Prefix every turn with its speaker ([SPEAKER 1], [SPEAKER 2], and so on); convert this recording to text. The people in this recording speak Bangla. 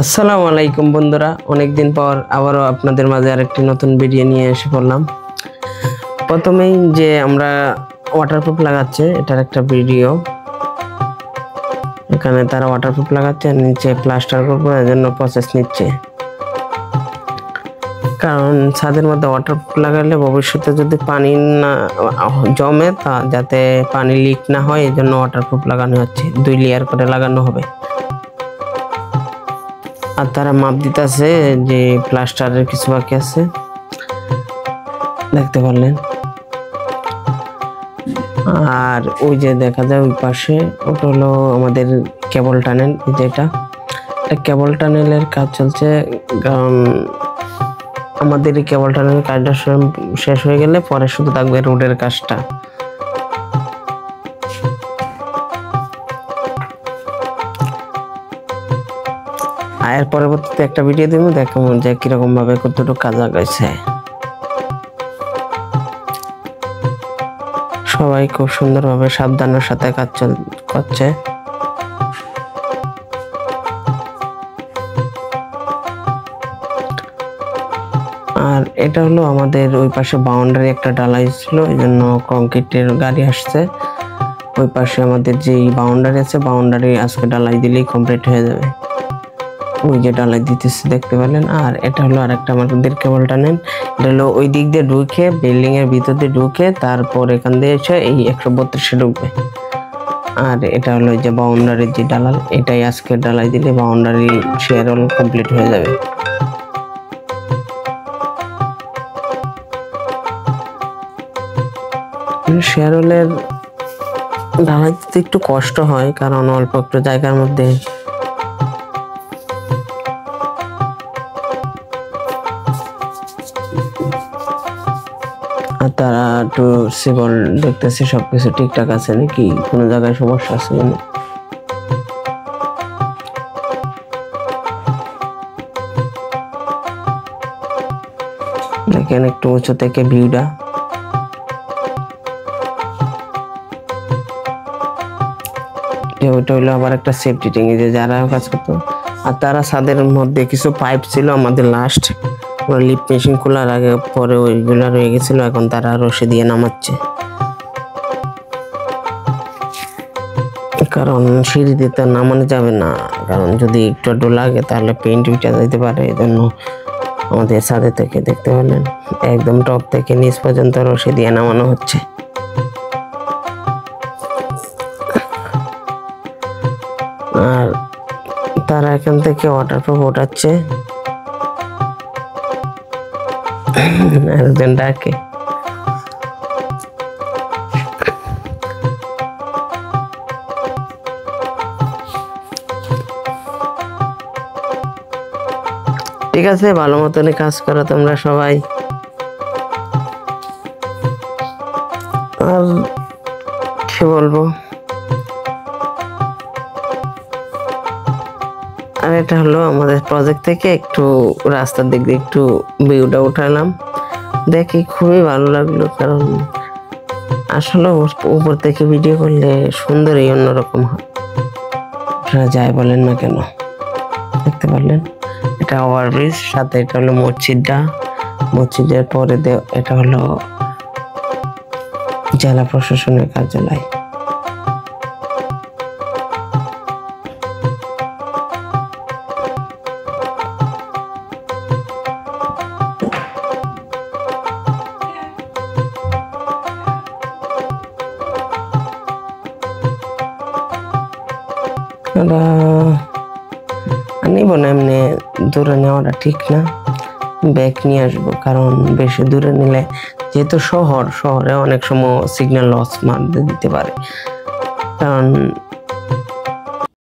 [SPEAKER 1] আসসালামু আলাইকুম বন্ধুরা, অনেকদিন পর আবারও আপনাদের মাঝে আরেকটি নতুন ভিডিও নিয়ে এসে পড়লাম। প্রথমেই যে আমরা ওয়াটারপ্রুফ লাগাচ্ছে এটার একটা ভিডিও। এখানে তারা ওয়াটারপ্রুফ লাগাচ্ছে, নিচে প্লাস্টার করবো, এর জন্য প্রসেস নিচ্ছে। কারণ ছাদের মধ্যে ওয়াটারপ্রুফ লাগালে ভবিষ্যতে যদি পানি না জমে তা যাতে পানি লিক না হয়, এই জন্য ওয়াটারপ্রুফ লাগানো হচ্ছে। 2 লেয়ার করে লাগানো হবে। আর তারা মাপ দিতেছে যে প্লাস্টারের কিছু বাকি আছে, দেখতে পারলেন। আর ওই যে দেখা যায় ওই পাশে, ওটা হলো আমাদের কেবল টানেল। যেটা কেবল টানেলের কাজ চলছে, কারণ আমাদের এই কেবল টানেলের কাজটা শেষ হয়ে গেলে পরে শুধু থাকবে রোডের কাজটা। এর পরবর্তীতে একটা ভিডিও দিব, দেখাবো যে কিরকম ভাবে কতটুকু কাজ লাগাইছে। সবাই খুব সুন্দরভাবে সাবধানের সাথে কাজ করছে। আর এটা হলো আমাদের ওই পাশে বাউন্ডারি একটা ঢালাই ছিল, এই জন্য কংক্রিটের গাড়ি আসছে। ওই পাশে আমাদের যে বাউন্ডারি আছে, বাউন্ডারি আজকে ঢালাই দিলেই কমপ্লিট হয়ে যাবে। ওই যে ঢালাই দিতেছে, দেখতে পেলেন। আর এটা হলো আরেকটা আমাদের কেবল টানেল। এটা হলো ওই দিক দিয়ে ঢুকে, বিল্ডিং এর ভিতর দিয়ে ঢুকে, তারপর এখান দিয়ে এসে এই 132 ঢুকবে। আর এটা হলো যে বাউন্ডারির যে ঢালাই, এটাই আজকে ঢালাই দিলে বাউন্ডারি শেয়ার হল কমপ্লিট হয়ে যাবে। শেয়ার হলের ঢালাই দিতে একটু কষ্ট হয়, কারণ অল্প একটু জায়গার মধ্যে আর তারা একটু সিবল দেখতেছে সবকিছু ঠিকঠাক আছে নাকি, কোনো জায়গায় সমস্যা আছে কিনা। দেখেন একটু উঁচু থেকে ভিউটা। ওইটা হইলো আবার একটা সেফটি ট্যাঙ্ক, যে যারা কাজ করতো। আর তারা ছাদের মধ্যে কিছু পাইপ ছিল আমাদের লাস্ট লিফট মেশিন খোলার আগে পরে ওইগুলা রয়ে গেছিল, এখন তারা রশি দিয়ে নামাচ্ছে। কারণ সিঁড়ি দিয়ে তো নামানো যাবে না, কারণ যদি একটু একটু লাগে তাহলে পেইন্ট উঠে যেতে পারে। এই জন্য আমাদের ছাদে থেকে দেখতে পেলেন একদম টপ থেকে নিচ পর্যন্ত রশি দিয়ে নামানো হচ্ছে। আর তারা এখান থেকে ওয়াটারপ্রুফ ওঠাচ্ছে। একজন ডাকে, ঠিক আছে, ভালো মতনই কাজ করো তোমরা সবাই। আর কি বলবো, আর এটা হলো আমাদের প্রজেক্ট থেকে একটু রাস্তার দিক দিয়ে একটু ভিউটা উঠালাম। দেখি খুবই ভালো লাগলো, কারণ আসলে উপর থেকে ভিডিও করলে সুন্দরই অন্যরকম হয়, আপনারা যাই বলেন না কেন। দেখতে পারলেন এটা ওভারব্রিজ, সাথে এটা হলো মসজিদটা। মসজিদের পরে এটা হলো জেলা প্রশাসনের কার্যালয়। নিব না, এমনি দূরে নেওয়াটা ঠিক না, ব্যাগ নিয়ে আসবো। কারণ বেশি দূরে নিলে, যেহেতু শহরে অনেক সময় সিগন্যাল লস মারতে দিতে পারে। কারণ